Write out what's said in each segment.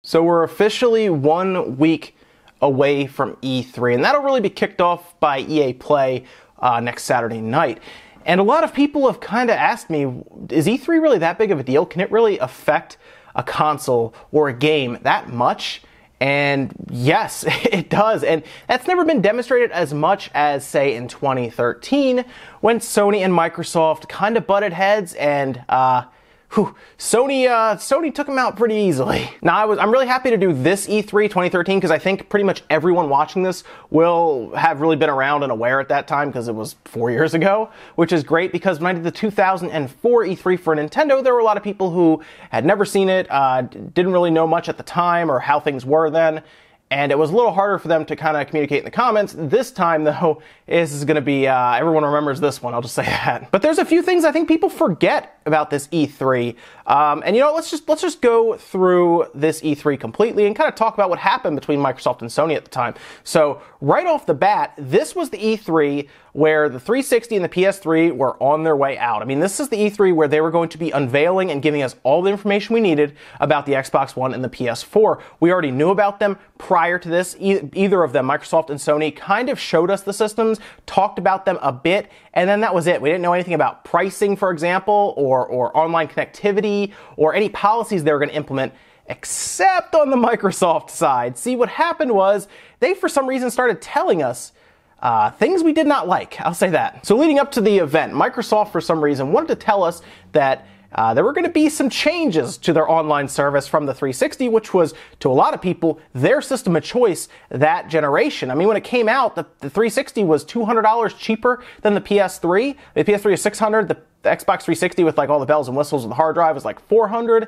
So we're officially 1 week away from E3, and that'll really be kicked off by EA Play next Saturday night. And a lot of people have kind of asked me, is E3 really that big of a deal? Can it really affect a console or a game that much? And yes, it does. And that's never been demonstrated as much as, say, in 2013, when Sony and Microsoft kind of butted heads and, Sony took them out pretty easily. Now, I'm really happy to do this E3 2013 because I think pretty much everyone watching this will have really been around and aware at that time because it was 4 years ago, which is great because when I did the 2004 E3 for Nintendo, there were a lot of people who had never seen it, didn't really know much at the time or how things were then. And it was a little harder for them to kind of communicate in the comments. This time, though, this is going to be, everyone remembers this one, I'll just say that. But there's a few things I think people forget about this E3. And you know, let's just go through this E3 completely and kind of talk about what happened between Microsoft and Sony at the time. So right off the bat, this was the E3 where the 360 and the PS3 were on their way out. I mean, this is the E3 where they were going to be unveiling and giving us all the information we needed about the Xbox One and the PS4. We already knew about them prior to this. Either of them, Microsoft and Sony, kind of showed us the systems, talked about them a bit, and then that was it. We didn't know anything about pricing, for example, or online connectivity, or any policies they were going to implement, except on the Microsoft side. See, what happened was they, for some reason, started telling us things we did not like. I'll say that. So leading up to the event, Microsoft, for some reason, wanted to tell us that there were going to be some changes to their online service from the 360, which was, to a lot of people, their system of choice that generation. I mean, when it came out, the 360 was $200 cheaper than the PS3. The PS3 is $600. The Xbox 360 with like all the bells and whistles with the hard drive was like $400.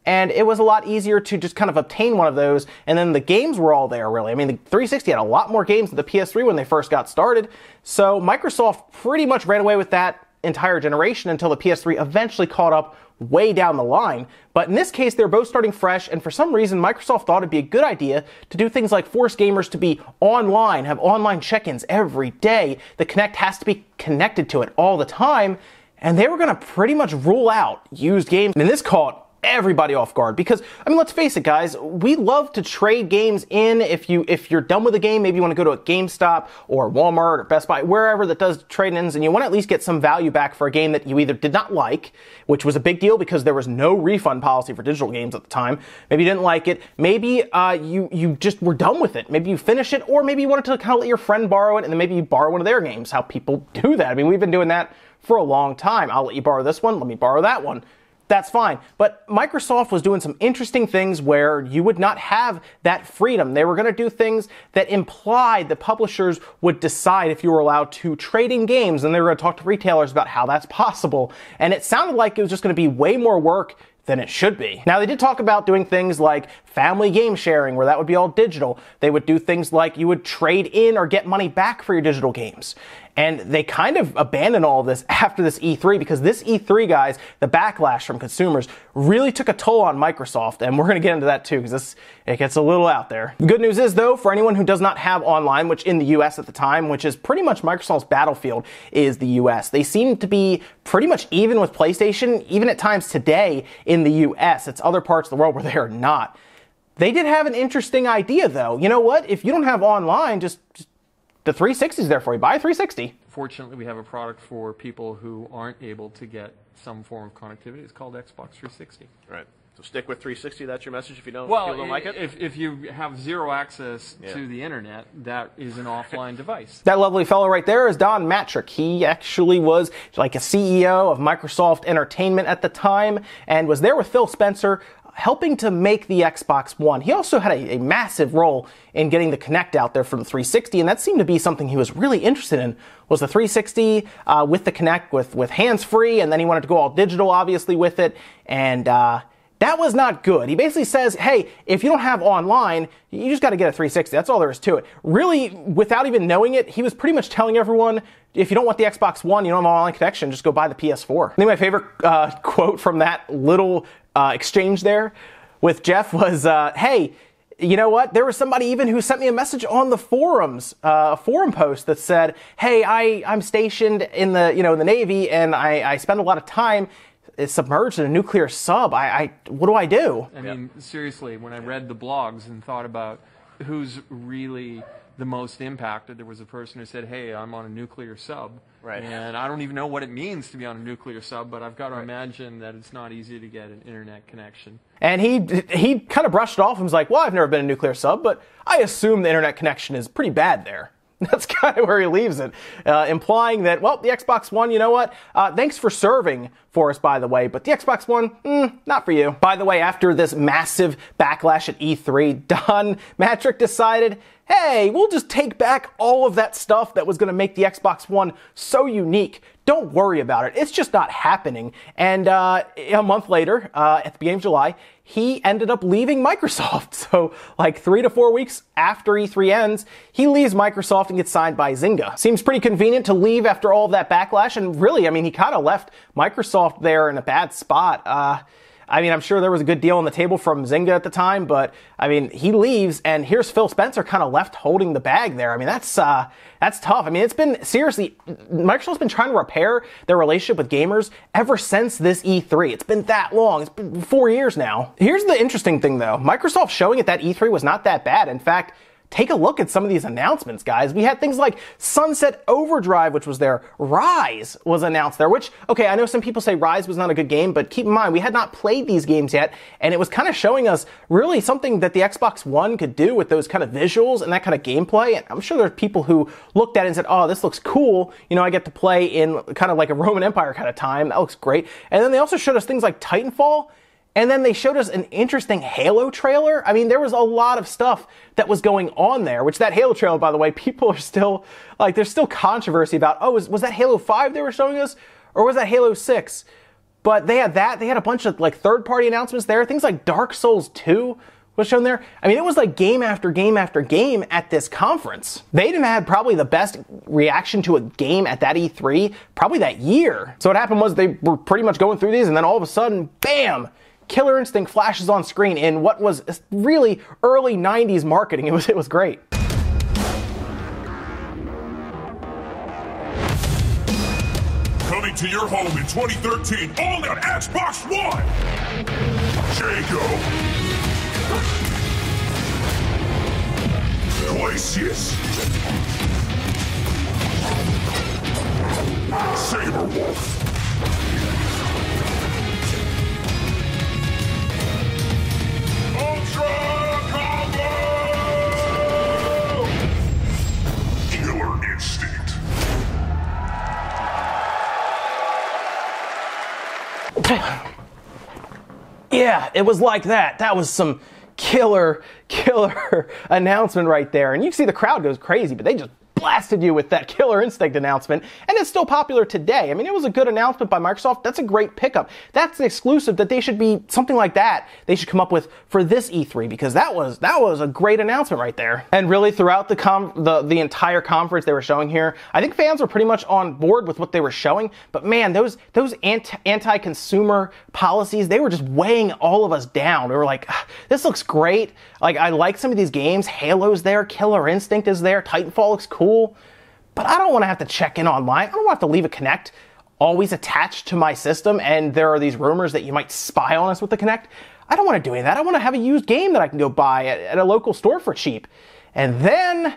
And it was a lot easier to just kind of obtain one of those. And then the games were all there, really. I mean, the 360 had a lot more games than the PS3 when they first got started. So Microsoft pretty much ran away with that entire generation until the PS3 eventually caught up way down the line. But in this case, they're both starting fresh, and for some reason, Microsoft thought it'd be a good idea to do things like force gamers to be online, have online check-ins every day. The Kinect has to be connected to it all the time, and they were going to pretty much rule out used games. And this caught everybody off guard because, I mean, let's face it, guys, we love to trade games in. If you're done with a game, maybe you want to go to a GameStop or Walmart or Best Buy, wherever that does trade-ins, and you want to at least get some value back for a game that you either did not like, which was a big deal because there was no refund policy for digital games at the time. Maybe you didn't like it. Maybe you just were done with it. Maybe you finish it, or maybe you wanted to kind of let your friend borrow it, and then maybe you borrow one of their games. How people do that. I mean, we've been doing that for a long time. I'll let you borrow this one. Let me borrow that one. That's fine. But Microsoft was doing some interesting things where you would not have that freedom. They were going to do things that implied the publishers would decide if you were allowed to trade in games, and they were going to talk to retailers about how that's possible. And it sounded like it was just going to be way more work than it should be. Now, they did talk about doing things like family game sharing, where that would be all digital. They would do things like you would trade in or get money back for your digital games. And they kind of abandoned all of this after this E3 because this E3, guys, the backlash from consumers really took a toll on Microsoft, and we're going to get into that too because it gets a little out there. The good news is, though, for anyone who does not have online, which in the US at the time, which is pretty much Microsoft's battlefield, is the US. They seem to be pretty much even with PlayStation, even at times today in the US. It's other parts of the world where they are not. They did have an interesting idea, though. You know what? If you don't have online, just the 360 is there for you. Buy a 360. Fortunately, we have a product for people who aren't able to get some form of connectivity. It's called Xbox 360. Right. So stick with 360. That's your message if you don't, like it? If you have zero access to the internet, that is an offline device. That lovely fellow right there is Don Matrick. He actually was like a CEO of Microsoft Entertainment at the time and was there with Phil Spencer, helping to make the Xbox One. He also had a massive role in getting the Kinect out there for the 360, and that seemed to be something he was really interested in, was the 360 with the Kinect with hands-free, and then he wanted to go all digital, obviously, with it, and that was not good. He basically says, hey, if you don't have online, you just got to get a 360. That's all there is to it. Really, without even knowing it, he was pretty much telling everyone, if you don't want the Xbox One, you don't have an online connection, just go buy the PS4. I think my favorite quote from that little exchange there with Jeff was, hey, you know what? There was somebody even who sent me a message on the forums, a forum post that said, hey, I'm stationed in the, in the Navy, and I spend a lot of time is submerged in a nuclear sub. What do I do? I mean, seriously, when I read the blogs and thought about who's really the most impacted, there was a person who said, hey, I'm on a nuclear sub. Right. And I don't even know what it means to be on a nuclear sub, but I've got to imagine that it's not easy to get an internet connection. And he kind of brushed it off and was like, well, I've never been a nuclear sub, but I assume the internet connection is pretty bad there. That's kind of where he leaves it, implying that, well, the Xbox One, you know what? Thanks for serving for us, by the way, but the Xbox One, not for you. By the way, after this massive backlash at E3, Don Mattrick decided, hey, we'll just take back all of that stuff that was going to make the Xbox One so unique. Don't worry about it. It's just not happening. And a month later, at the beginning of July, he ended up leaving Microsoft. So like 3 to 4 weeks after E3 ends, he leaves Microsoft and gets signed by Zynga. Seems pretty convenient to leave after all of that backlash. And really, I mean, he kind of left Microsoft there in a bad spot. I mean, I'm sure there was a good deal on the table from Zynga at the time, but I mean, he leaves and here's Phil Spencer kind of left holding the bag there. I mean, that's tough. I mean, it's been, seriously, Microsoft's been trying to repair their relationship with gamers ever since this E3. It's been that long. It's been 4 years now. Here's the interesting thing though. Microsoft showing at that E3 was not that bad. In fact, take a look at some of these announcements, guys. We had things like Sunset Overdrive, which was there. Rise was announced there, which, okay, I know some people say Rise was not a good game, but keep in mind, we had not played these games yet, and it was kind of showing us really something that the Xbox One could do with those kind of visuals and that kind of gameplay. And I'm sure there's people who looked at it and said, oh, this looks cool. You know, I get to play in kind of like a Roman Empire kind of time. That looks great. And then they also showed us things like Titanfall. And then they showed us an interesting Halo trailer. I mean, there was a lot of stuff that was going on there, which that Halo trailer, by the way, people are still, like, there's still controversy about, oh, was that Halo 5 they were showing us? Or was that Halo 6? But they had that. They had a bunch of, like, third-party announcements there. Things like Dark Souls 2 was shown there. I mean, it was like game after game after game at this conference. They even had probably the best reaction to a game at that E3, probably that year. So what happened was they were pretty much going through these, and then all of a sudden, bam! Killer Instinct flashes on screen in what was really early 90s marketing. It was great. Coming to your home in 2013, only on Xbox One! Jago! Glacius! Saberwolf! Ultra Combo! Killer Instinct. Yeah, it was like that. That was some killer announcement right there. And you see the crowd goes crazy, but they just blasted you with that Killer Instinct announcement, and it's still popular today. I mean, it was a good announcement by Microsoft. That's a great pickup. That's an exclusive that they should be, something like that, they should come up with for this E3, because that was a great announcement right there. And really, throughout the entire conference they were showing here, I think fans were pretty much on board with what they were showing, but man, those anti-consumer policies, they were just weighing all of us down. We were like, this looks great. Like, I like some of these games. Halo's there, Killer Instinct is there, Titanfall looks cool. But I don't want to have to check in online. I don't want to have to leave a Kinect always attached to my system, and there are these rumors that you might spy on us with the Kinect. I don't want to do any of that. I want to have a used game that I can go buy at a local store for cheap. And then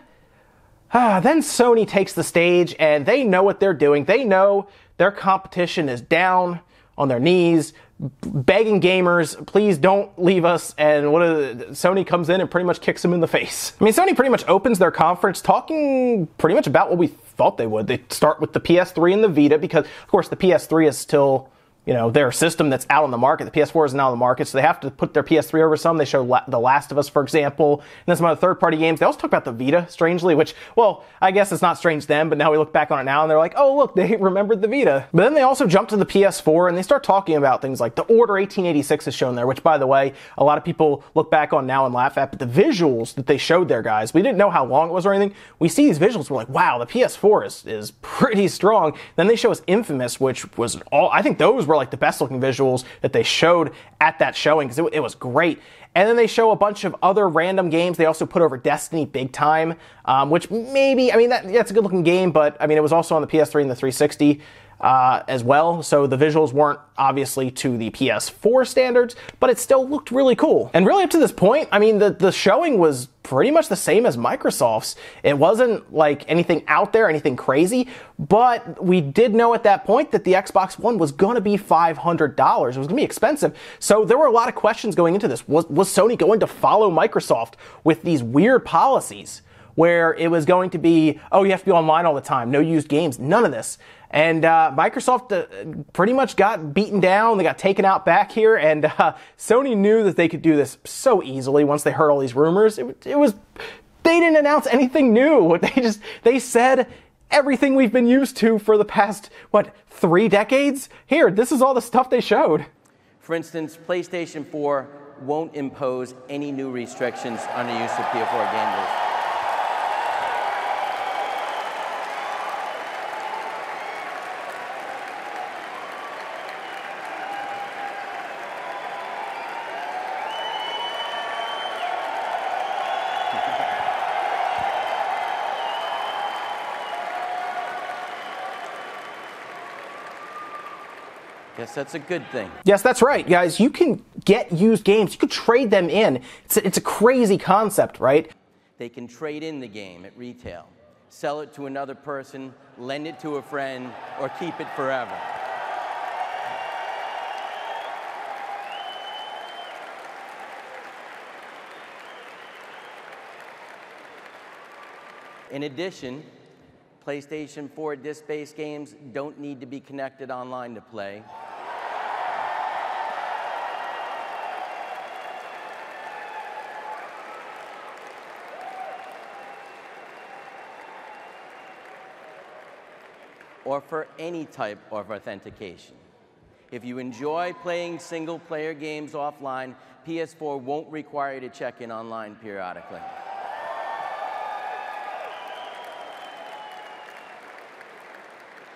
Sony takes the stage, and they know what they're doing. They know their competition is down on their knees, begging gamers, please don't leave us, and Sony comes in and pretty much kicks them in the face. I mean, Sony pretty much opens their conference talking pretty much about what we thought they would. They start with the PS3 and the Vita, because, of course, the PS3 is still, you know, their system that's out on the market. The PS4 is now on the market, so they have to put their PS3 over some. They show The Last of Us, for example, and then some other third-party games. They also talk about the Vita, strangely, which, well, I guess it's not strange then, but now we look back on it now, and they're like, oh, look, they remembered the Vita. But then they also jump to the PS4, and they start talking about things like the Order 1886 is shown there, which, by the way, a lot of people look back on now and laugh at, but the visuals that they showed there, guys, we didn't know how long it was or anything. We see these visuals, we're like, wow, the PS4 is pretty strong. Then they show us Infamous, which was I think those were like the best-looking visuals that they showed at that showing, because it was great. And then they show a bunch of other random games. They also put over Destiny big time, which maybe, I mean, that's a good looking game, but I mean, it was also on the PS3 and the 360. as well, so the visuals weren't obviously to the PS4 standards, but it still looked really cool. And really up to this point, I mean, the showing was pretty much the same as Microsoft's. It wasn't like anything out there, anything crazy, but we did know at that point that the Xbox One was going to be $500. It was going to be expensive, so there were a lot of questions going into this. Was Sony going to follow Microsoft with these weird policies where it was going to be, oh, you have to be online all the time, no used games, none of this? And Microsoft pretty much got beaten down. They got taken out back here, and Sony knew that they could do this so easily once they heard all these rumors. They didn't announce anything new. They said everything we've been used to for the past, 3 decades? Here, this is all the stuff they showed. For instance, PlayStation 4 won't impose any new restrictions on the use of PS4 gamers. Yes, that's a good thing. Yes, that's right, guys. You can get used games. You could trade them in. It's a crazy concept, right? They can trade in the game at retail, sell it to another person, lend it to a friend, or keep it forever. In addition, PlayStation 4 disc-based games don't need to be connected online to play. Or for any type of authentication. If you enjoy playing single-player games offline, PS4 won't require you to check in online periodically.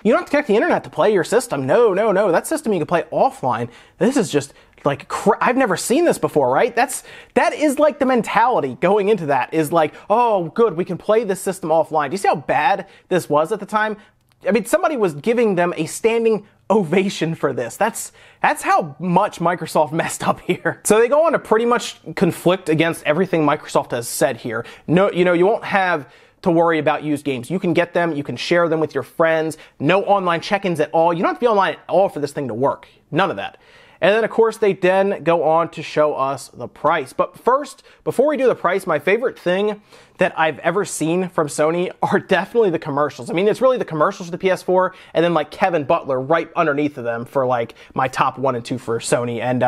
You don't have to connect the internet to play your system. No. That system you can play offline. This is just like, I've never seen this before, right? That is like the mentality going into that is like, oh, good, we can play this system offline. Do you see how bad this was at the time? I mean, somebody was giving them a standing ovation for this. That's how much Microsoft messed up here. So they go on to pretty much conflict against everything Microsoft has said here. No, you won't have to worry about used games. You can get them, you can share them with your friends, no online check-ins at all. You don't have to be online at all for this thing to work. None of that. And then, of course, they then go on to show us the price. But first, before we do the price, my favorite thing that I've ever seen from Sony are definitely the commercials. I mean, it's really the commercials for the PS4 and then like Kevin Butler right underneath of them for like my top 1 and 2 for Sony. And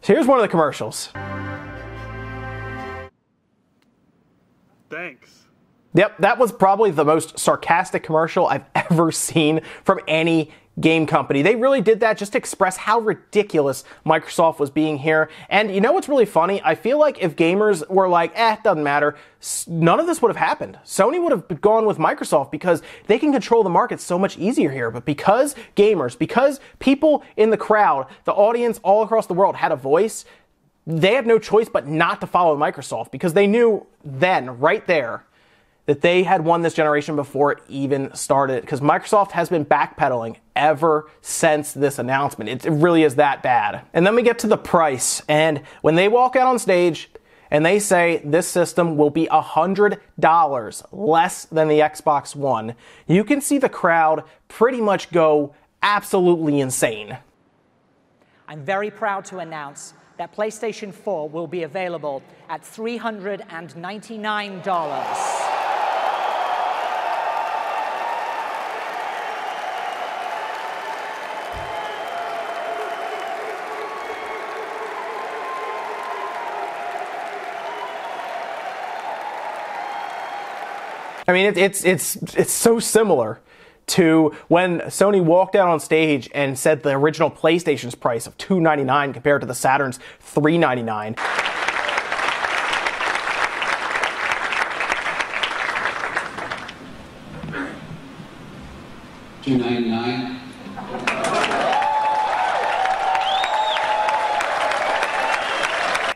so here's one of the commercials. Thanks. Yep, that was probably the most sarcastic commercial I've ever seen from any game company. They really did that just to express how ridiculous Microsoft was being here. And you know what's really funny? I feel like if gamers were like, it doesn't matter, none of this would have happened. Sony would have gone with Microsoft because they can control the market so much easier here. But because gamers, because people in the crowd, the audience all across the world had a voice, they had no choice but not to follow Microsoft because they knew then, right there, that they had won this generation before it even started, because Microsoft has been backpedaling ever since this announcement. It really is that bad. And then we get to the price, and when they walk out on stage and they say this system will be $100 less than the Xbox One, you can see the crowd pretty much go absolutely insane. I'm very proud to announce that PlayStation 4 will be available at $399. I mean, it's so similar to when Sony walked out on stage and said the original PlayStation's price of $299 compared to the Saturn's $399. $299.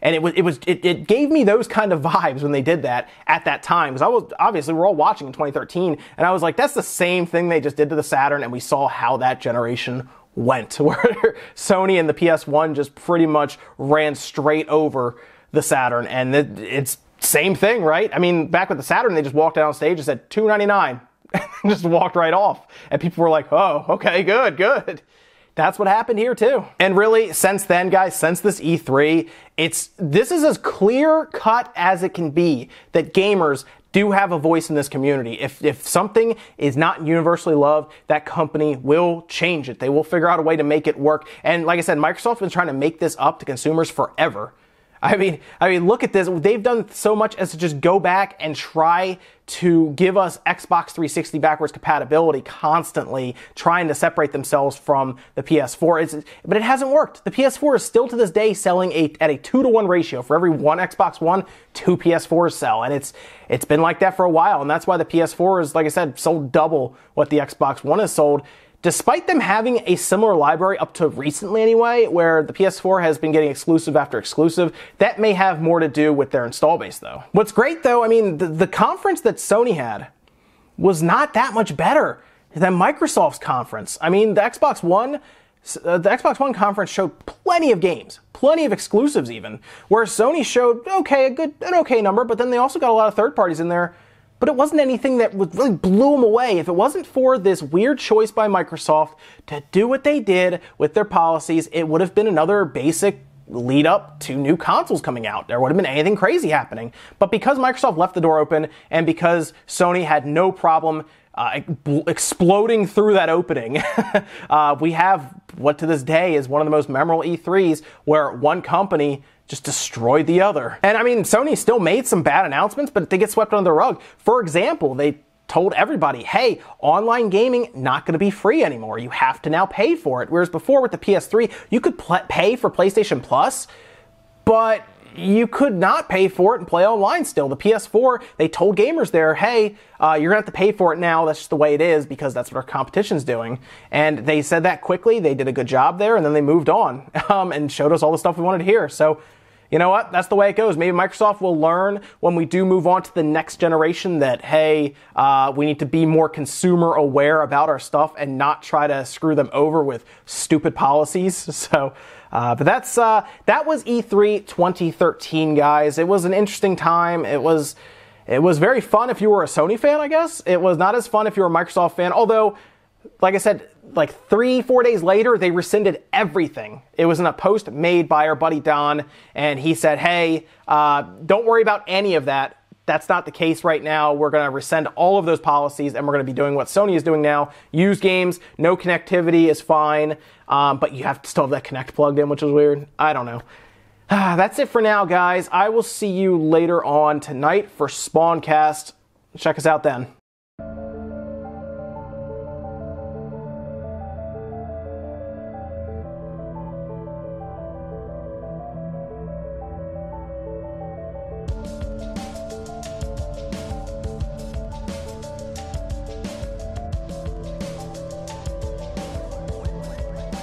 And it gave me those kind of vibes when they did that at that time. Because obviously we're all watching in 2013, and I was like, that's the same thing they just did to the Saturn, and we saw how that generation went, where Sony and the PS1 just pretty much ran straight over the Saturn, and it's same thing, right? I mean, back with the Saturn, they just walked out on stage and said $299, and just walked right off, and people were like, oh, okay, good. That's what happened here too. And really, since then, guys, since this E3, this is as clear cut as it can be that gamers do have a voice in this community. If something is not universally loved, that company will change it. They will figure out a way to make it work. And like I said, Microsoft has been trying to make this up to consumers forever. I mean, look at this. They've done so much as to just go back and try to give us Xbox 360 backwards compatibility constantly, trying to separate themselves from the PS4. But it hasn't worked. The PS4 is still to this day selling at a 2-to-1 ratio. For every one Xbox One, 2 PS4s sell. And it's been like that for a while. And that's why the PS4 is, like I said, sold double what the Xbox One has sold. Despite them having a similar library up to recently anyway, where the PS4 has been getting exclusive after exclusive, that may have more to do with their install base though. What's great though, I mean, the conference that Sony had was not that much better than Microsoft's conference. I mean, the Xbox One conference showed plenty of games, plenty of exclusives even, where Sony showed, an okay number, but then they also got a lot of third parties in there. But it wasn't anything that really blew them away. If it wasn't for this weird choice by Microsoft to do what they did with their policies, it would have been another basic lead up to new consoles coming out. There would have been anything crazy happening. But because Microsoft left the door open, and because Sony had no problem exploding through that opening, we have what to this day is one of the most memorable E3s, where one company just destroyed the other. And I mean, Sony still made some bad announcements, but they get swept under the rug. For example, they told everybody, hey, online gaming not going to be free anymore. You have to now pay for it. Whereas before with the PS3, you could pay for PlayStation Plus, but you could not pay for it and play online still. The PS4, they told gamers there, hey, you're going to have to pay for it now. That's just the way it is because that's what our competition's doing. And they said that quickly. They did a good job there, and then they moved on and showed us all the stuff we wanted to hear. So, you know what? That's the way it goes. Maybe Microsoft will learn when we do move on to the next generation that, hey, we need to be more consumer aware about our stuff and not try to screw them over with stupid policies. So, but that was E3 2013, guys. It was an interesting time. It was very fun if you were a Sony fan, I guess. It was not as fun if you were a Microsoft fan, although, like I said, like 3-4 days later, they rescinded everything. It was in a post made by our buddy Don, and he said, hey, don't worry about any of that. That's not the case right now. We're going to rescind all of those policies, and we're going to be doing what Sony is doing now. Use games, no connectivity is fine, but you have to still have that Kinect plugged in, which is weird. I don't know. That's it for now, guys. I will see you later on tonight for Spawncast. Check us out then.